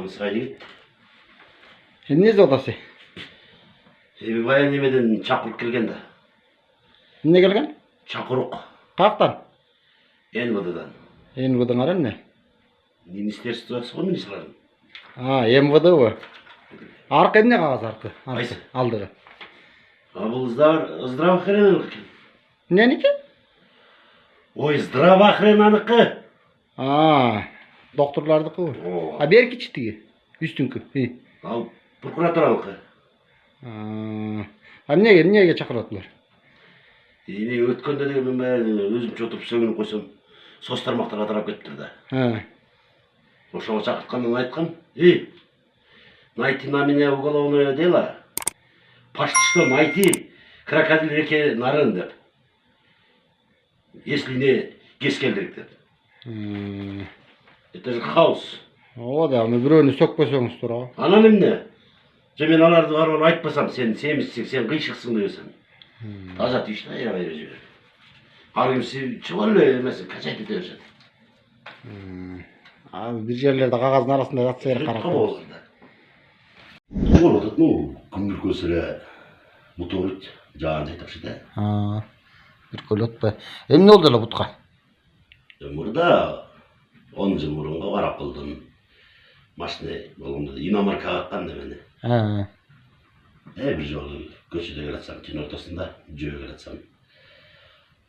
Намысқа дейді. Не зводасы? Баян немеден шақырып келген да. Не келген? Шақырық. Қақтан? НВД-дан. НВД ңар не? Министерствосы ғой министрларын. МВД ғой. Арқы емне қағаз арқы? Қайсы? Алдығы. Бұл здравоохранениенікі. Ненікі? Ой, здравоохранениенікі. Докторлардікі ғой. Беркі чітіге? Үстіңкі? Ал прокуратуранікі. Неге шақыратылар? Ене өткенде де мен өзімше отырып сөңініп қойсам, состармақтарға тарап кеттір да. Ошоға шақыртқаннан айтқан, найти на меня уголовное дело, почти что найти крокодил реке нарын деп. Если не кез келдірік деп. Это же хаос. О да, біреуіне сөкпесеңіз тұр ау. Ана немне? Мен аларды баруын айтпасам, сен семізсің, сен қишықсың дейсің. Таза түйшті айрабай жібер. Аргымсы чығылы емесін, қачай кете өршеді. Bir жерлерді қағаздың арасында жатса ер қарап болғанда. Ол отат, күнгір көсілі бұты ұрыт, жағын жайтақшы да. Bir көл отпай. Не oldu la бұтқа? Мұрда 10 жыл мұрынға қарап қылдым. Машина болғанда Иномаркаға қаққан да мені. Bir жолы көшеде келатсам, түн ортасында жөе келатсам.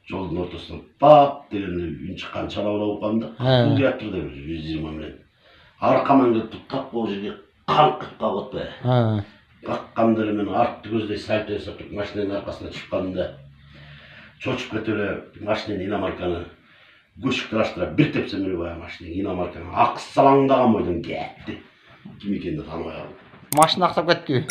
Жолдың ортасынан пап деген үн шыққан шалаулау қамды. Бұл келіп тұрды 120 мен. Арқаман келіп тұттап бұл жерге қаңқып қағыт бе. Қаққамдары мен артты көздей сәлті өсіп тұрып машинаның арқасына шыққанымда чочып кетелі машинаның Иномарканы көшікті аштыра бір тепсем өлі бая машинаның Иномарканы ақыс салаңдаған бойдан кетті. Кім екенді танымай қалды. Машина ақсап кетті.